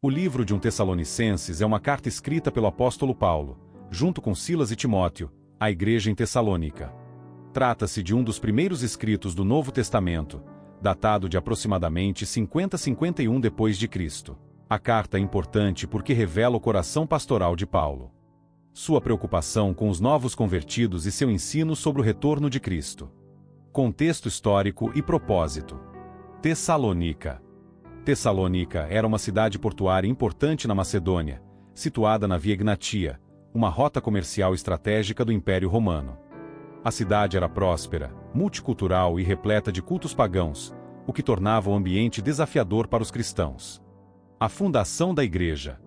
O livro de 1 Tessalonicenses é uma carta escrita pelo apóstolo Paulo, junto com Silas e Timóteo, à igreja em Tessalônica. Trata-se de um dos primeiros escritos do Novo Testamento, datado de aproximadamente 50-51 depois de Cristo. A carta é importante porque revela o coração pastoral de Paulo. Sua preocupação com os novos convertidos e seu ensino sobre o retorno de Cristo. Contexto histórico e propósito. Tessalônica. Tessalônica era uma cidade portuária importante na Macedônia, situada na Via Egnatia, uma rota comercial estratégica do Império Romano. A cidade era próspera, multicultural e repleta de cultos pagãos, o que tornava o ambiente desafiador para os cristãos. A fundação da igreja.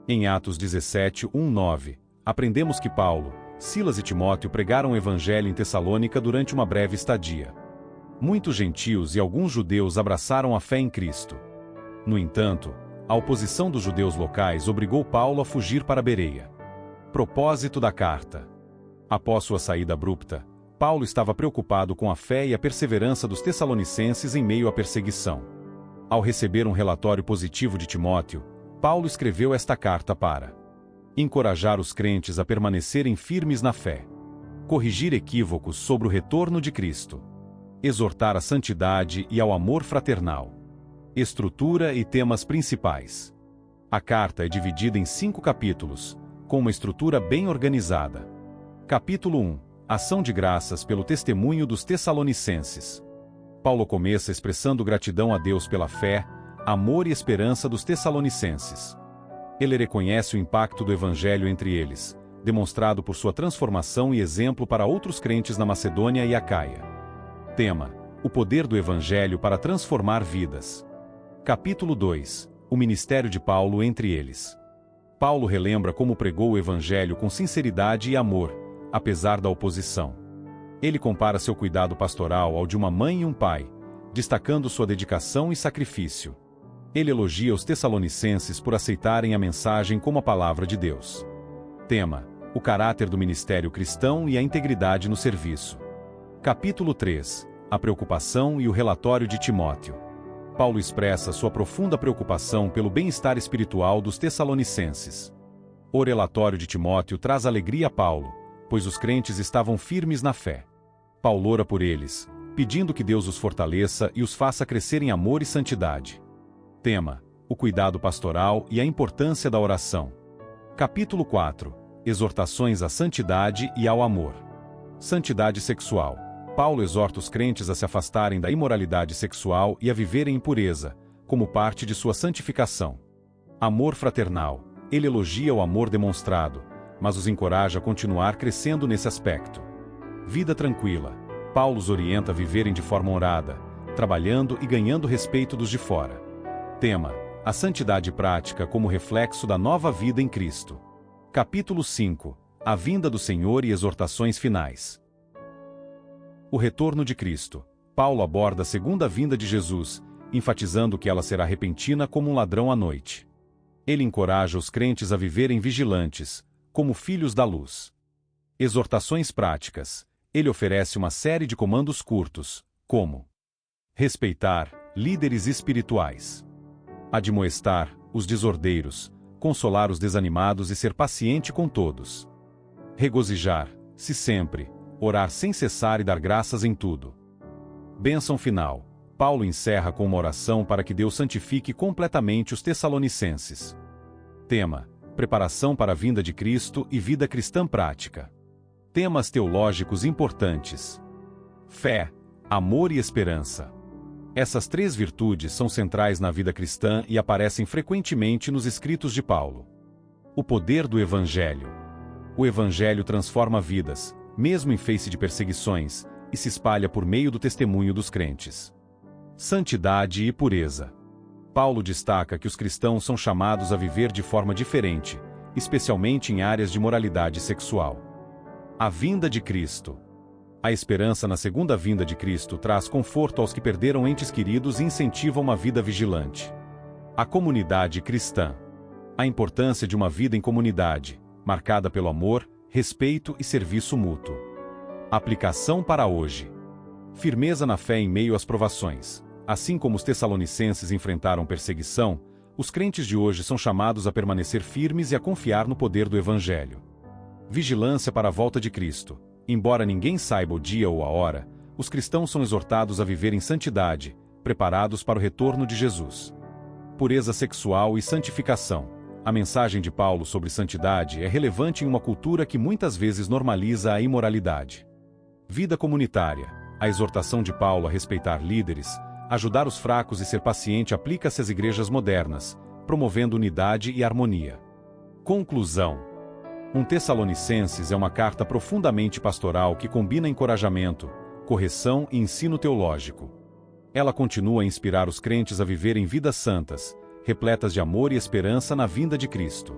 Em Atos 17, 1-9, aprendemos que Paulo, Silas e Timóteo pregaram o evangelho em Tessalônica durante uma breve estadia. Muitos gentios e alguns judeus abraçaram a fé em Cristo. No entanto, a oposição dos judeus locais obrigou Paulo a fugir para Bereia. Propósito da carta. Após sua saída abrupta, Paulo estava preocupado com a fé e a perseverança dos tessalonicenses em meio à perseguição. Ao receber um relatório positivo de Timóteo, Paulo escreveu esta carta para encorajar os crentes a permanecerem firmes na fé, corrigir equívocos sobre o retorno de Cristo, exortar à santidade e ao amor fraternal. Estrutura e temas principais. A carta é dividida em 5 capítulos, com uma estrutura bem organizada. Capítulo 1. Ação de graças pelo testemunho dos Tessalonicenses. Paulo começa expressando gratidão a Deus pela fé, amor e esperança dos Tessalonicenses. Ele reconhece o impacto do Evangelho entre eles, demonstrado por sua transformação e exemplo para outros crentes na Macedônia e Acaia. Tema: o poder do Evangelho para transformar vidas. Capítulo 2. O ministério de Paulo entre eles. Paulo relembra como pregou o Evangelho com sinceridade e amor, apesar da oposição. Ele compara seu cuidado pastoral ao de uma mãe e um pai, destacando sua dedicação e sacrifício. Ele elogia os tessalonicenses por aceitarem a mensagem como a palavra de Deus. Tema: o caráter do ministério cristão e a integridade no serviço. Capítulo 3. A preocupação e o relatório de Timóteo. Paulo expressa sua profunda preocupação pelo bem-estar espiritual dos tessalonicenses. O relatório de Timóteo traz alegria a Paulo, pois os crentes estavam firmes na fé. Paulo ora por eles, pedindo que Deus os fortaleça e os faça crescer em amor e santidade. Tema: o cuidado pastoral e a importância da oração. Capítulo 4. Exortações à santidade e ao amor. Santidade sexual. Paulo exorta os crentes a se afastarem da imoralidade sexual e a viverem em pureza, como parte de sua santificação. Amor fraternal. Ele elogia o amor demonstrado, mas os encoraja a continuar crescendo nesse aspecto. Vida tranquila. Paulo os orienta a viverem de forma honrada, trabalhando e ganhando respeito dos de fora. Tema: a santidade prática como reflexo da nova vida em Cristo. Capítulo 5. A vinda do Senhor e exortações finais. O retorno de Cristo. Paulo aborda a segunda vinda de Jesus, enfatizando que ela será repentina como um ladrão à noite. Ele encoraja os crentes a viverem vigilantes, como filhos da luz. Exortações práticas. Ele oferece uma série de comandos curtos, como respeitar líderes espirituais, admoestar os desordeiros, consolar os desanimados e ser paciente com todos, regozijar-se sempre, orar sem cessar e dar graças em tudo. Bênção final. Paulo encerra com uma oração para que Deus santifique completamente os tessalonicenses. Tema: preparação para a vinda de Cristo e vida cristã prática. Temas teológicos importantes: fé, amor e esperança. Essas 3 virtudes são centrais na vida cristã e aparecem frequentemente nos escritos de Paulo. O poder do Evangelho. O Evangelho transforma vidas, mesmo em face de perseguições, e se espalha por meio do testemunho dos crentes. Santidade e pureza. Paulo destaca que os cristãos são chamados a viver de forma diferente, especialmente em áreas de moralidade sexual. A vinda de Cristo. A esperança na segunda vinda de Cristo traz conforto aos que perderam entes queridos e incentiva uma vida vigilante. A comunidade cristã. A importância de uma vida em comunidade, marcada pelo amor, respeito e serviço mútuo. Aplicação para hoje. Firmeza na fé em meio às provações. Assim como os tessalonicenses enfrentaram perseguição, os crentes de hoje são chamados a permanecer firmes e a confiar no poder do Evangelho. Vigilância para a volta de Cristo. Embora ninguém saiba o dia ou a hora, os cristãos são exortados a viver em santidade, preparados para o retorno de Jesus. Pureza sexual e santificação. A mensagem de Paulo sobre santidade é relevante em uma cultura que muitas vezes normaliza a imoralidade. Vida comunitária. A exortação de Paulo a respeitar líderes, ajudar os fracos e ser paciente aplica-se às igrejas modernas, promovendo unidade e harmonia. Conclusão. 1 Tessalonicenses é uma carta profundamente pastoral que combina encorajamento, correção e ensino teológico. Ela continua a inspirar os crentes a viverem vidas santas, repletas de amor e esperança na vinda de Cristo.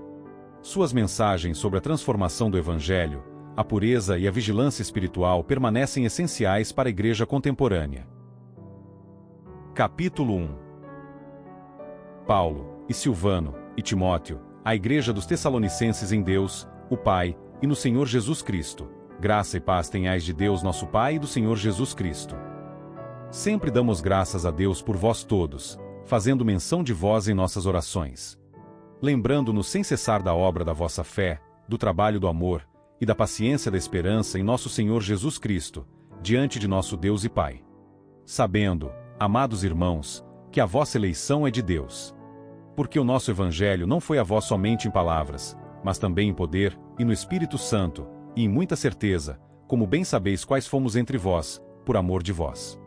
Suas mensagens sobre a transformação do Evangelho, a pureza e a vigilância espiritual permanecem essenciais para a igreja contemporânea. Capítulo 1. Paulo, e Silvano, e Timóteo, a igreja dos Tessalonicenses em Deus, o Pai, e no Senhor Jesus Cristo. Graça e paz tenhais de Deus nosso Pai e do Senhor Jesus Cristo. Sempre damos graças a Deus por vós todos, fazendo menção de vós em nossas orações. Lembrando-nos sem cessar da obra da vossa fé, do trabalho do amor, e da paciência da esperança em nosso Senhor Jesus Cristo, diante de nosso Deus e Pai. Sabendo, amados irmãos, que a vossa eleição é de Deus. Porque o nosso Evangelho não foi a vós somente em palavras, mas também em poder, e no Espírito Santo, e em muita certeza, como bem sabeis quais fomos entre vós, por amor de vós.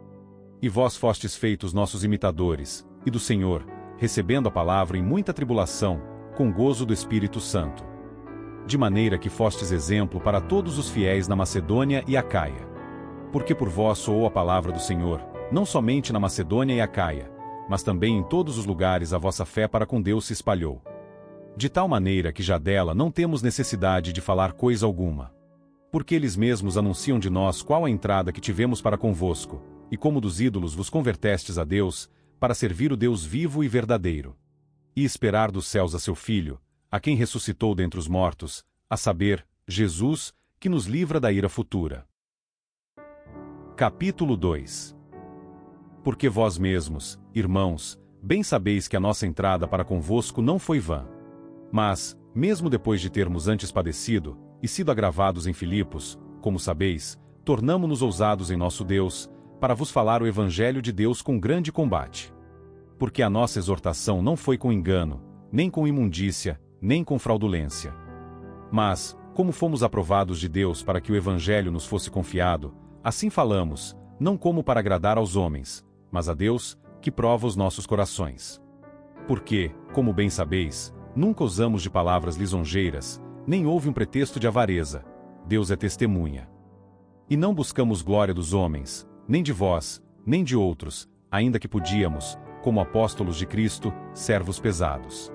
E vós fostes feitos nossos imitadores, e do Senhor, recebendo a palavra em muita tribulação, com gozo do Espírito Santo. De maneira que fostes exemplo para todos os fiéis na Macedônia e Acaia. Porque por vós soou a palavra do Senhor, não somente na Macedônia e Acaia, mas também em todos os lugares a vossa fé para com Deus se espalhou. De tal maneira que já dela não temos necessidade de falar coisa alguma. Porque eles mesmos anunciam de nós qual a entrada que tivemos para convosco, e como dos ídolos vos convertestes a Deus, para servir o Deus vivo e verdadeiro. E esperar dos céus a seu Filho, a quem ressuscitou dentre os mortos, a saber, Jesus, que nos livra da ira futura. Capítulo 2. Porque vós mesmos, irmãos, bem sabeis que a nossa entrada para convosco não foi vã. Mas, mesmo depois de termos antes padecido, e sido agravados em Filipos, como sabeis, tornamo-nos ousados em nosso Deus, para vos falar o Evangelho de Deus com grande combate. Porque a nossa exortação não foi com engano, nem com imundícia, nem com fraudulência. Mas, como fomos aprovados de Deus para que o Evangelho nos fosse confiado, assim falamos, não como para agradar aos homens, mas a Deus, que prova os nossos corações. Porque, como bem sabeis, nunca usamos de palavras lisonjeiras, nem houve um pretexto de avareza. Deus é testemunha. E não buscamos glória dos homens, nem de vós, nem de outros, ainda que podíamos, como apóstolos de Cristo, servos pesados.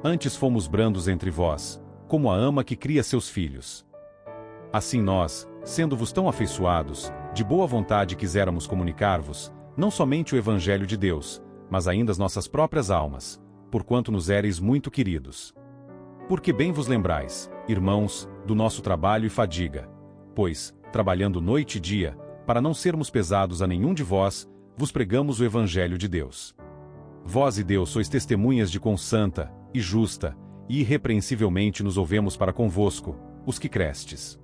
Antes fomos brandos entre vós, como a ama que cria seus filhos. Assim nós, sendo-vos tão afeiçoados, de boa vontade quiséramos comunicar-vos, não somente o Evangelho de Deus, mas ainda as nossas próprias almas, porquanto nos éreis muito queridos. Porque bem vos lembrais, irmãos, do nosso trabalho e fadiga, pois, trabalhando noite e dia, para não sermos pesados a nenhum de vós, vos pregamos o Evangelho de Deus. Vós e Deus sois testemunhas de quão santa, e justa, e irrepreensivelmente nos ouvemos para convosco, os que crestes.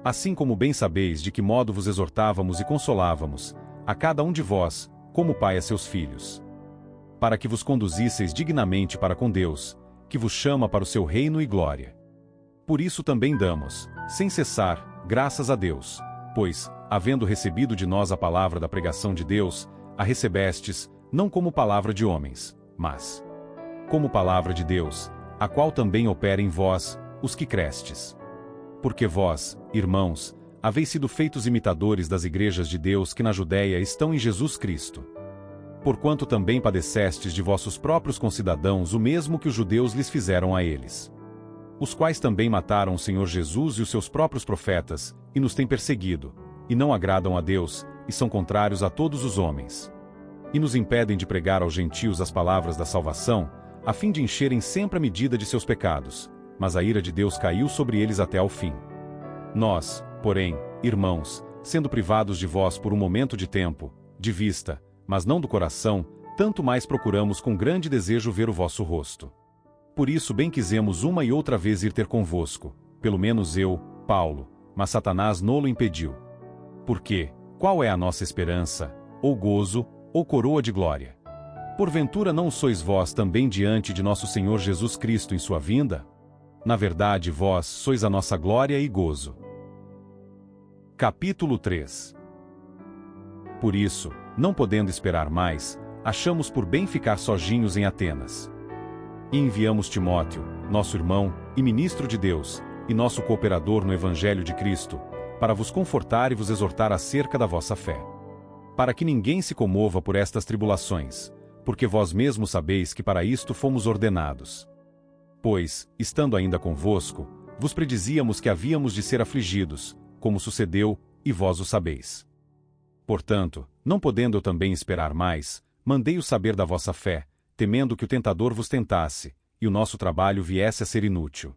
Assim como bem sabeis de que modo vos exortávamos e consolávamos, a cada um de vós, como pai a seus filhos. Para que vos conduzisseis dignamente para com Deus, que vos chama para o seu reino e glória. Por isso também damos, sem cessar, graças a Deus, pois, havendo recebido de nós a palavra da pregação de Deus, a recebestes, não como palavra de homens, mas como palavra de Deus, a qual também opera em vós, os que crestes. Porque vós, irmãos, haveis sido feitos imitadores das igrejas de Deus que na Judéia estão em Jesus Cristo. Porquanto também padecestes de vossos próprios concidadãos o mesmo que os judeus lhes fizeram a eles. Os quais também mataram o Senhor Jesus e os seus próprios profetas, e nos têm perseguido, e não agradam a Deus, e são contrários a todos os homens. E nos impedem de pregar aos gentios as palavras da salvação, a fim de encherem sempre a medida de seus pecados, mas a ira de Deus caiu sobre eles até ao fim. Nós, porém, irmãos, sendo privados de vós por um momento de tempo, de vista, mas não do coração, tanto mais procuramos com grande desejo ver o vosso rosto. Por isso bem quisemos uma e outra vez ir ter convosco, pelo menos eu, Paulo, mas Satanás nolo impediu. Porque, qual é a nossa esperança, ou gozo, ou coroa de glória? Porventura não sois vós também diante de nosso Senhor Jesus Cristo em sua vinda? Na verdade vós sois a nossa glória e gozo. Capítulo 3. Por isso, não podendo esperar mais, achamos por bem ficar sozinhos em Atenas. E enviamos Timóteo, nosso irmão, e ministro de Deus, e nosso cooperador no Evangelho de Cristo, para vos confortar e vos exortar acerca da vossa fé. Para que ninguém se comova por estas tribulações, porque vós mesmos sabeis que para isto fomos ordenados. Pois, estando ainda convosco, vos predizíamos que havíamos de ser afligidos, como sucedeu, e vós o sabeis. Portanto, não podendo eu também esperar mais, mandei-o saber da vossa fé, temendo que o tentador vos tentasse, e o nosso trabalho viesse a ser inútil.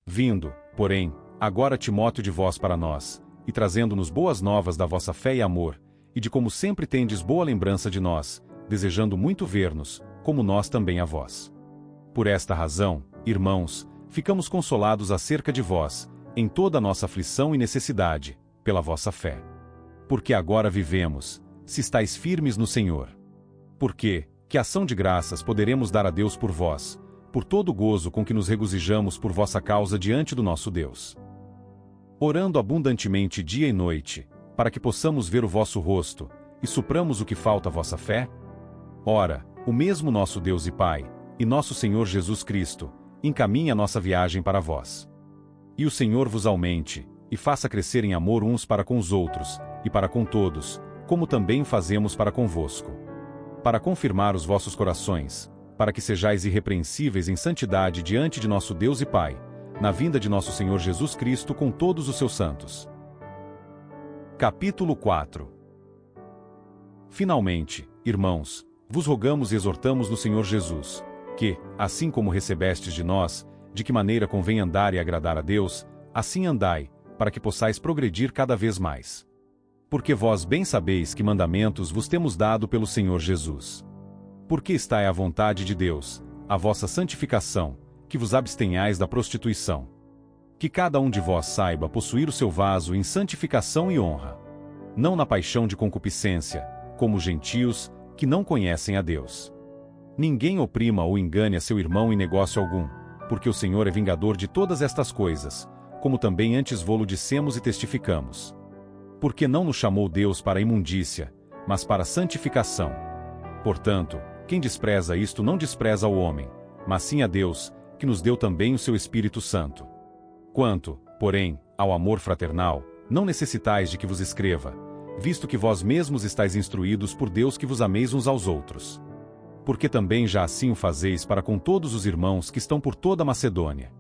Vindo, porém, agora Timóteo de vós para nós, e trazendo-nos boas novas da vossa fé e amor, e de como sempre tendes boa lembrança de nós, desejando muito ver-nos, como nós também a vós. Por esta razão, irmãos, ficamos consolados acerca de vós, em toda a nossa aflição e necessidade, pela vossa fé. Porque agora vivemos, se estáis firmes no Senhor. Porque, que ação de graças poderemos dar a Deus por vós, por todo o gozo com que nos regozijamos por vossa causa diante do nosso Deus. Orando abundantemente dia e noite, para que possamos ver o vosso rosto, e supramos o que falta à vossa fé? Ora, o mesmo nosso Deus e Pai, e nosso Senhor Jesus Cristo, encaminhe a nossa viagem para vós. E o Senhor vos aumente, e faça crescer em amor uns para com os outros, e para com todos, como também fazemos para convosco. Para confirmar os vossos corações, para que sejais irrepreensíveis em santidade diante de nosso Deus e Pai, na vinda de nosso Senhor Jesus Cristo com todos os seus santos. Capítulo 4. Finalmente, irmãos, vos rogamos e exortamos no Senhor Jesus, que, assim como recebestes de nós, de que maneira convém andar e agradar a Deus, assim andai, para que possais progredir cada vez mais. Porque vós bem sabeis que mandamentos vos temos dado pelo Senhor Jesus. Porque está é a vontade de Deus, a vossa santificação, que vos abstenhais da prostituição. Que cada um de vós saiba possuir o seu vaso em santificação e honra. Não na paixão de concupiscência, como os gentios, que não conhecem a Deus. Ninguém oprima ou engane a seu irmão em negócio algum, porque o Senhor é vingador de todas estas coisas, como também antes vô-lo dissemos e testificamos. Porque não nos chamou Deus para a imundícia, mas para a santificação. Portanto, quem despreza isto não despreza o homem, mas sim a Deus, que nos deu também o seu Espírito Santo. Quanto, porém, ao amor fraternal, não necessitais de que vos escreva, visto que vós mesmos estáis instruídos por Deus que vos ameis uns aos outros. Porque também já assim o fazeis para com todos os irmãos que estão por toda a Macedônia.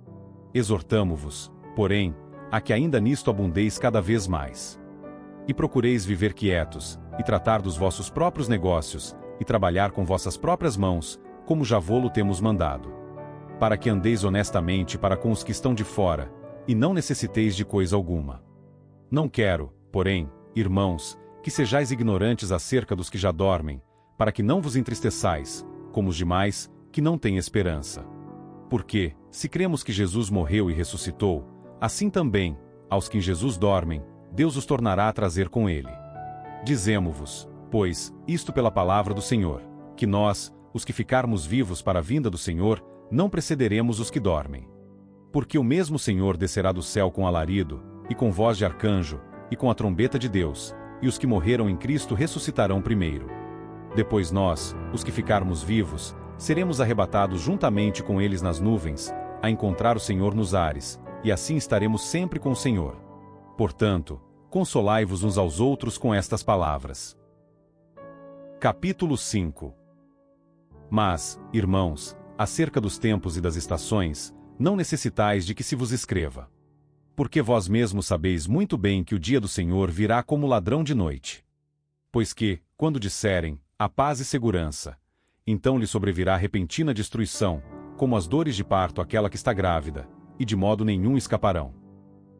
Exortamo-vos, porém, a que ainda nisto abundeis cada vez mais. E procureis viver quietos, e tratar dos vossos próprios negócios, e trabalhar com vossas próprias mãos, como já vô-lo temos mandado. Para que andeis honestamente para com os que estão de fora, e não necessiteis de coisa alguma. Não quero, porém, irmãos, que sejais ignorantes acerca dos que já dormem, para que não vos entristeçais, como os demais, que não têm esperança. Porque, se cremos que Jesus morreu e ressuscitou, assim também, aos que em Jesus dormem, Deus os tornará a trazer com ele. Dizemo-vos, pois, isto pela palavra do Senhor, que nós, os que ficarmos vivos para a vinda do Senhor, não precederemos os que dormem. Porque o mesmo Senhor descerá do céu com alarido, e com voz de arcanjo, e com a trombeta de Deus, e os que morreram em Cristo ressuscitarão primeiro. Depois nós, os que ficarmos vivos, seremos arrebatados juntamente com eles nas nuvens, a encontrar o Senhor nos ares, e assim estaremos sempre com o Senhor. Portanto, consolai-vos uns aos outros com estas palavras. Capítulo 5. Mas, irmãos, acerca dos tempos e das estações, não necessitais de que se vos escreva. Porque vós mesmos sabeis muito bem que o dia do Senhor virá como ladrão de noite. Pois que, quando disserem, a paz e segurança, então lhe sobrevirá repentina destruição, como as dores de parto àquela que está grávida, e de modo nenhum escaparão.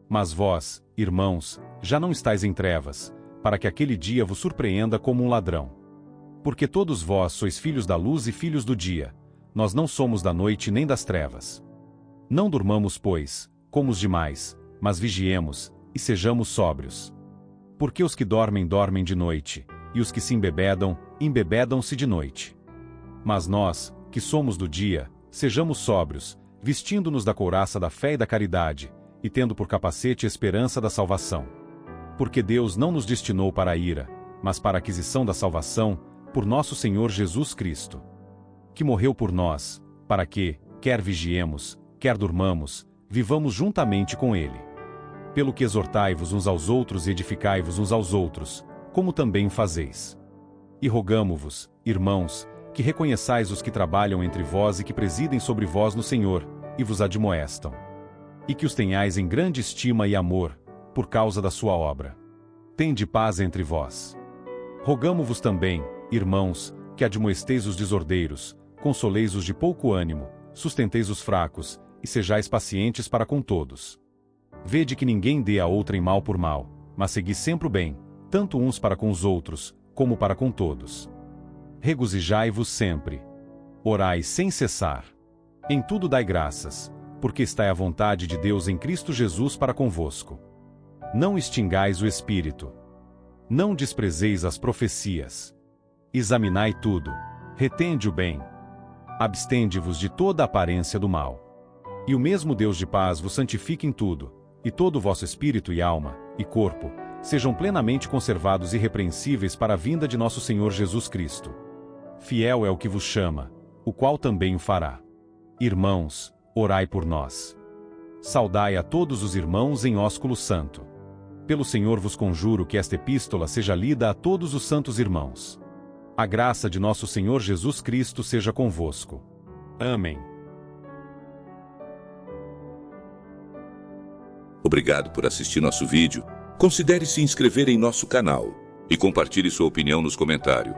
Mas vós, irmãos, já não estáis em trevas, para que aquele dia vos surpreenda como um ladrão. Porque todos vós sois filhos da luz e filhos do dia, nós não somos da noite nem das trevas. Não durmamos, pois, como os demais, mas vigiemos, e sejamos sóbrios. Porque os que dormem, dormem de noite, e os que se embebedam, embebedam-se de noite. Mas nós, que somos do dia, sejamos sóbrios, vestindo-nos da couraça da fé e da caridade, e tendo por capacete a esperança da salvação. Porque Deus não nos destinou para a ira, mas para a aquisição da salvação, por nosso Senhor Jesus Cristo. Que morreu por nós, para que, quer vigiemos, quer durmamos, vivamos juntamente com Ele. Pelo que exortai-vos uns aos outros e edificai-vos uns aos outros, como também fazeis. E rogamo-vos, irmãos, que reconheçais os que trabalham entre vós e que presidem sobre vós no Senhor, e vos admoestam. E que os tenhais em grande estima e amor, por causa da sua obra. Tende paz entre vós. Rogamo-vos também, irmãos, que admoesteis os desordeiros, consoleis os de pouco ânimo, sustenteis os fracos, e sejais pacientes para com todos. Vede que ninguém dê a outrem mal por mal, mas segui sempre o bem, tanto uns para com os outros, como para com todos. Regozijai-vos sempre. Orai sem cessar. Em tudo dai graças, porque está à vontade de Deus em Cristo Jesus para convosco. Não extingais o Espírito. Não desprezeis as profecias. Examinai tudo. Retende o bem. Abstende-vos de toda aparência do mal. E o mesmo Deus de paz vos santifique em tudo, e todo o vosso espírito e alma, e corpo, sejam plenamente conservados irrepreensíveis para a vinda de nosso Senhor Jesus Cristo. Fiel é o que vos chama, o qual também o fará. Irmãos, orai por nós. Saudai a todos os irmãos em ósculo santo. Pelo Senhor vos conjuro que esta epístola seja lida a todos os santos irmãos. A graça de nosso Senhor Jesus Cristo seja convosco. Amém. Obrigado por assistir nosso vídeo. Considere se inscrever em nosso canal e compartilhe sua opinião nos comentários.